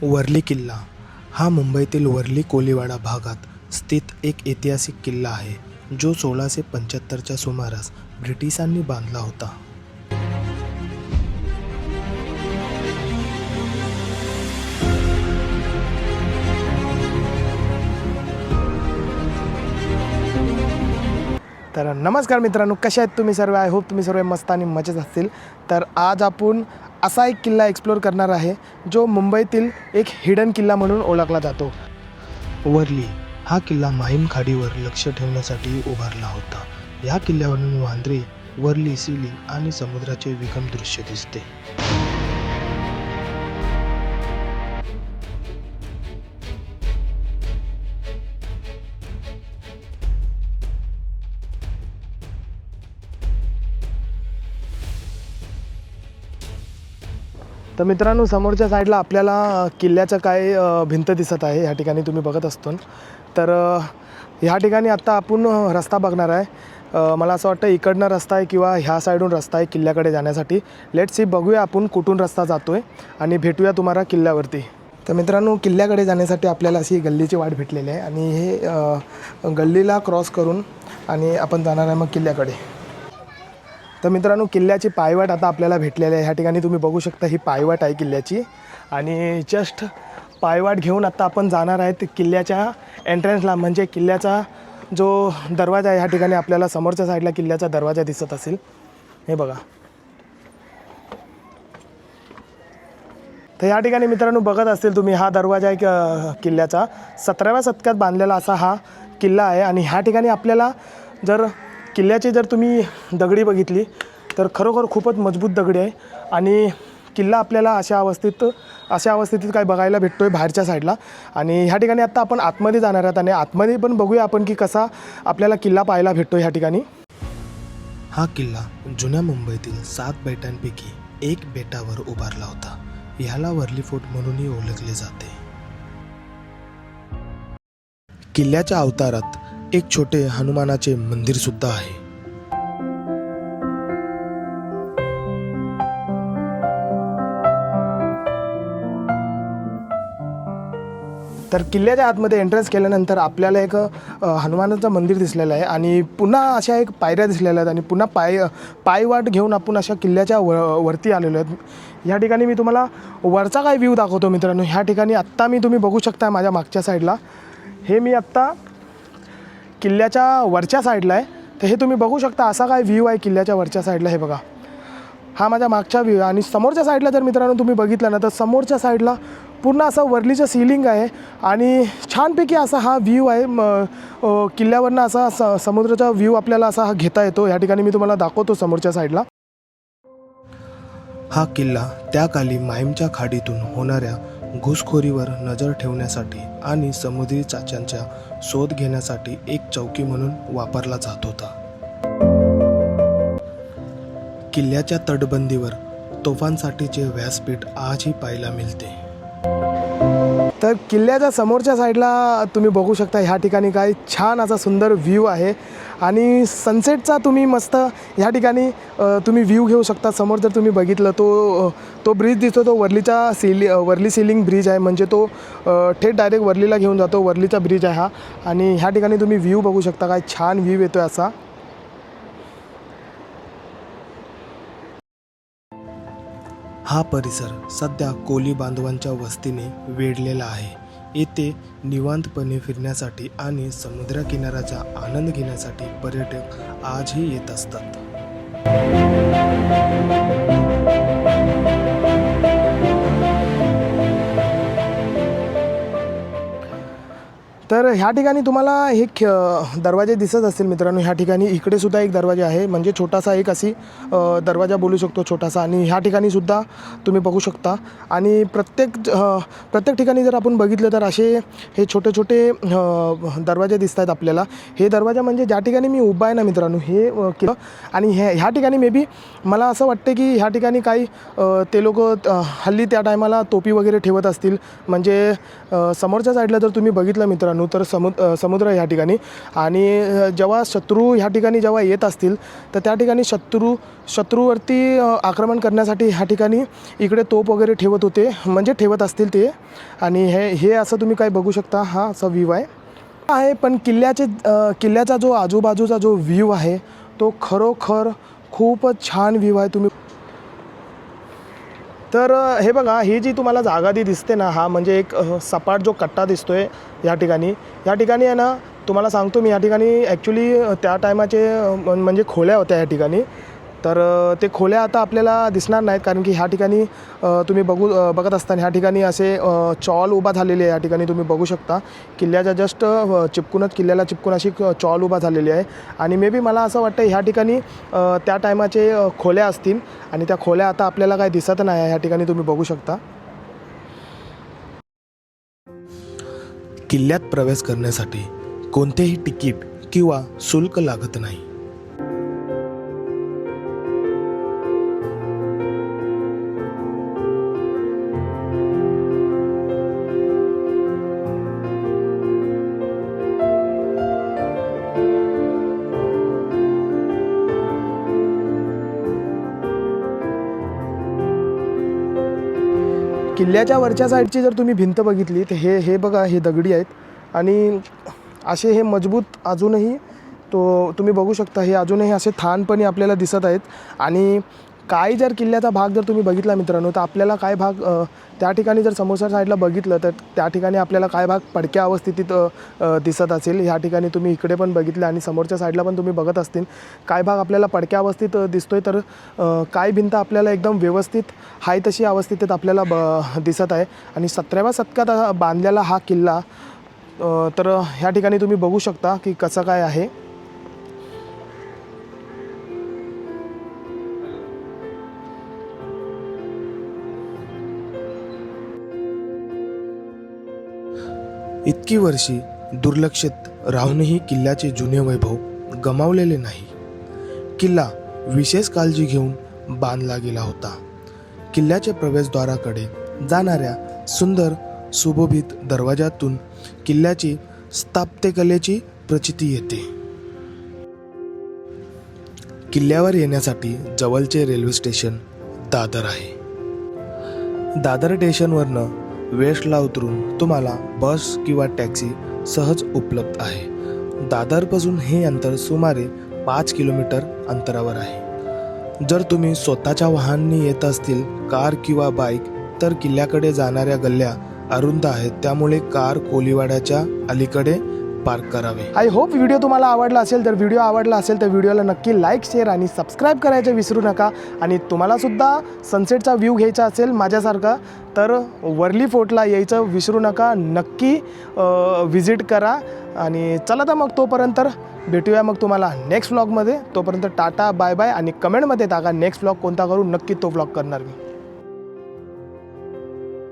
वर्ली किल्ला हा मुंबईतील वर्ली कोलीवाडा भागात स्थित एक ऐतिहासिक किल्ला आहे, जो 1675च्या सुमारास ब्रिटिशांनी बांधला होता. तर नमस्कार मित्रांनो, कशा आहेत तुम्ही सर्व? आय होप तुम्ही सर्व मस्त आणि मजेत असतील. तर आज आपण असा एक किल्ला एक्सप्लोर करणार आहे, जो मुंबईतील एक हिडन किल्ला म्हणून ओळखला जातो. वर्ली हा किल्ला माहीम खाडीवर लक्ष ठेवण्यासाठी उभारला होता. या किल्ल्यावरून वांद्रे, वर्ली, सिली आणि समुद्राचे विगम दृश्य दिसते. तर मित्रांनो, समोरच्या साईडला आपल्याला किल्ल्याचं काय भिंत दिसत आहे. ह्या ठिकाणी तुम्ही बघत असतो. तर ह्या ठिकाणी आत्ता आपण रस्ता बघणार आहे. मला असं वाटतं इकडनं रस्ता आहे किंवा ह्या साईडून रस्ता आहे किल्ल्याकडे जाण्यासाठी. लेट्स सी, बघूया आपण कुठून रस्ता जातो आहे आणि भेटूया तुम्हाला किल्ल्यावरती. तर मित्रांनो, किल्ल्याकडे जाण्यासाठी आपल्याला अशी गल्लीची वाट भेटलेली आहे आणि हे गल्लीला क्रॉस करून आणि आपण जाणार आहे मग किल्ल्याकडे. तर मित्रांनो, किल्ल्याची पायवाट आता आपल्याला भेटलेली आहे. ह्या ठिकाणी तुम्ही बघू शकता, ही पायवाट आहे किल्ल्याची आणि जस्ट पायवाट घेऊन आता आपण जाणार आहेत किल्ल्याच्या एंट्रन्सला. म्हणजे किल्ल्याचा जो दरवाजा आहे, ह्या ठिकाणी आपल्याला समोरच्या साईडला किल्ल्याचा दरवाजा दिसत असेल. हे बघा. तर ह्या ठिकाणी मित्रांनो बघत असतील तुम्ही, हा दरवाजा आहे किल्ल्याचा. 17व्या शतकात बांधलेला असा हा किल्ला आहे. आणि ह्या ठिकाणी आपल्याला जर किल्ल्याची जर तुम्ही दगडी बघितली तर खरोखर खूपच मजबूत दगडी आहे. आणि किल्ला आपल्याला अशा अवस्थेत काय बघायला भेटतो आहे बाहेरच्या साईडला. आणि ह्या ठिकाणी आत्ता आपण आतमध्ये जाणार आहोत आणि आतमध्ये पण बघूया आपण की कसा आपल्याला किल्ला पाहायला भेटतो ह्या ठिकाणी. हा किल्ला जुन्या मुंबईतील 7 बेटांपैकी एक बेटावर उभारला होता. ह्याला वर्ली फोर्ट म्हणूनही ओळखले जाते. किल्ल्याच्या अवतारात एक छोटे हनुमानाचे मंदिर सुद्धा आहे. तर किल्ल्याच्या आतमध्ये एंट्रन्स केल्यानंतर आपल्याला एक हनुमानाचं मंदिर दिसलेलं आहे आणि पुन्हा अशा एक पायऱ्या दिसलेल्या आहेत आणि पुन्हा पायवाट घेऊन आपण अशा किल्ल्याच्या वरती आलेलो आहेत. ह्या ठिकाणी मी तुम्हाला वरचा काय व्ह्यू दाखवतो मित्रांनो. ह्या ठिकाणी आत्ता तुम्ही बघू शकता माझ्या मागच्या साईडला, हे मी आत्ता किल्ल्याच्या वरच्या साईडला आहे. तर हे तुम्ही बघू शकता, असा काय व्ह्यू आहे किल्ल्याच्या वरच्या साईडला. हे बघा, हा माझ्या मागचा व्ह्यू आहे. आणि समोरच्या साईडला जर मित्रांनो तुम्ही बघितलं ना, तर समोरच्या साईडला पूर्ण असं वर्लीचं सीलिंग आहे आणि छानपैकी असा हा व्ह्यू आहे. किल्ल्यावरनं असा समुद्राचा व्ह्यू आपल्याला असा घेता येतो. ह्या ठिकाणी मी तुम्हाला दाखवतो समोरच्या साईडला. हा किल्ला त्या काली माहीमच्या खाडीतून होणाऱ्या घुसखोरीवर नजर ठेवण्यासाठी आणि समुद्री चाच्यांचा शोध घेण्यासाठी एक चौकी म्हणून वापरला जात होता. किल्ल्याच्या तटबंदीवर तोफांसाठीचे व्यासपीठ आजही पाहायला मिळते. तर किल्ल्याच्या समोरच्या साईडला तुम्ही बघू शकता, ह्या ठिकाणी काय छान असा सुंदर व्ह्यू आहे आणि सनसेटचा तुम्ही मस्त ह्या ठिकाणी तुम्ही व्ह्यू घेऊ शकता. समोर जर तुम्ही बघितलं तो ब्रिज दिसतो, तो वर्ली सीलिंग ब्रिज आहे. म्हणजे तो थेट डायरेक्ट वर्लीला घेऊन जातो. वर्लीचा ब्रिज आहे हा. आणि ह्या ठिकाणी तुम्ही व्ह्यू बघू शकता, काय छान व्ह्यू येतो असा. हा परिसर सध्या कोली बांधवांच्या वस्तीने वेढलेला आहे. येथे निवांतपणे फिरण्यासाठी आणि समुद्रकिनाऱ्याचा आनंद घेण्यासाठी पर्यटक आजही येत असतात. तर ह्या ठिकाणी तुम्हाला हे दरवाजे दिसत असतील मित्रांनो. ह्या ठिकाणी इकडे सुद्धा एक दरवाजा आहे, म्हणजे छोटासा एक अशी दरवाजा बोलू शकतो, छोटासा. आणि ह्या ठिकाणी सुद्धा तुम्ही बघू शकता. आणि प्रत्येक ठिकाणी जर आपण बघितलं तर असे हे छोटे छोटे दरवाजे दिसत आहेत आपल्याला. हे दरवाजा म्हणजे ज्या ठिकाणी मी उभा आहे ना मित्रांनो, हे किल्ला. आणि ह्या ठिकाणी मे बी मला असं वाटतं की ह्या ठिकाणी काही ते लोक हल्ली त्या टायमाला तोपी वगैरे ठेवत असतील. म्हणजे समोरच्या साईडला जर तुम्ही बघितलं मित्रांनो, मित्रांनो, तर समुद्र आहे ह्या ठिकाणी. आणि जेव्हा शत्रू ह्या ठिकाणी जेव्हा येत असतील तर त्या ठिकाणी शत्रूवरती आक्रमण करण्यासाठी ह्या ठिकाणी इकडे तोफ वगैरे ठेवत होते, म्हणजे ठेवत असतील ते. आणि हे असं तुम्ही काय बघू शकता, हा असा व्ह्यू आहे. पण किल्ल्याचा जो आजूबाजूचा जो व्ह्यू आहे तो खरोखर खूपच छान व्ह्यू आहे. तुम्ही तर हे बघा, ही जी तुम्हाला जागा दिसते ना, हा म्हणजे एक सपाट जो कट्टा दिसतोय या ठिकाणी आहे ना. तुम्हाला सांगतो मी, या ठिकाणी ॲक्च्युली त्या टायमाचे म्हणजे खोल्या होत्या या ठिकाणी. तर ते खोल्या आता आपल्याला दिसणार नाहीत, कारण की ह्या ठिकाणी तुम्ही बघत असताना ह्या ठिकाणी असे चॉल उभा झालेली आहे. या ठिकाणी तुम्ही बघू शकता किल्ल्याच्या जस्ट किल्ल्याला चिपकून अशी चॉल उभा झालेली आहे. आणि मे बी मला असं वाटतं ह्या ठिकाणी त्या टायमाचे खोल्या असतील, आणि त्या खोल्या आता आपल्याला काय दिसत नाही. ह्या ठिकाणी तुम्ही बघू शकता. किल्ल्यात प्रवेश करण्यासाठी कोणतेही तिकीट किंवा शुल्क लागत नाही. किल्ल्याच्या वरच्या साईडची जर तुम्ही भिंत बघितली तर हे बघा, हे दगडी आहेत. आणि असे हे मजबूत अजूनही तुम्ही बघू शकता, हे अजूनही असे ठाणपणे आपल्याला दिसत आहेत. आणि काही जर किल्ल्याचा भाग जर तुम्ही बघितला मित्रांनो, तर आपल्याला काय भाग त्या ठिकाणी जर समोरच्या साईडला बघितलं तर त्या ठिकाणी आपल्याला काय भाग पडक्या अवस्थेत दिसत असेल. ह्या ठिकाणी तुम्ही इकडे पण बघितलं आणि समोरच्या साईडला पण तुम्ही बघत असतील, काय भाग आपल्याला पडक्या अवस्थेत दिसतोय. तर काय भिंत आपल्याला एकदम व्यवस्थित हाय तशी अवस्थेत आपल्याला दिसत आहे. आणि 17व्या शतकात बांधलेला हा किल्ला, तर ह्या ठिकाणी तुम्ही बघू शकता की कसं काय आहे. इतकी वर्षी दुर्लक्षित राहूनही किल्ल्याचे जुने वैभव गमावलेले नाही. किल्ला विशेष काळजी घेऊन बांधला गेला होता. किल्ल्याच्या प्रवेशद्वाराकडे जाणाऱ्या सुंदर सुशोभित दरवाजातून किल्ल्याची स्थापत्यकलेची प्रचिती येते. किल्ल्यावर येण्यासाठी जवळचे रेल्वे स्टेशन दादर आहे. दादर स्टेशनवरनं वेस्टला उतरून तुम्हाला बस किंवा टॅक्सी सहज उपलब्ध आहे. दादरपासून हे अंतर सुमारे 5 किलोमीटर अंतरावर आहे. जर तुम्ही स्वतःच्या वाहनाने येत असतील, कार किंवा बाईक, तर किल्ल्याकडे जाणाऱ्या गल्ल्या अरुंद आहेत, त्यामुळे कार कोलीवाड्याच्या अलीकडे पार्क करावे. आय होप व्हिडिओ तुम्हाला आवडला असेल. तर व्हिडिओ आवडला असेल तर व्हिडिओला नक्की लाईक, शेअर आणि सबस्क्राईब करायचं विसरू नका. आणि तुम्हालासुद्धा सनसेटचा व्ह्यू घ्यायचा असेल माझ्यासारखा, तर वर्ली फोर्टला यायचं विसरू नका. नक्की व्हिजिट करा. आणि चला तर मग तोपर्यंत भेटूया मग तुम्हाला नेक्स्ट व्लॉगमध्ये. तोपर्यंत टाटा, बाय बाय. आणि कमेंटमध्ये टाका नेक्स्ट व्लॉग कोणता करू, नक्की तो व्लॉग करणार मी.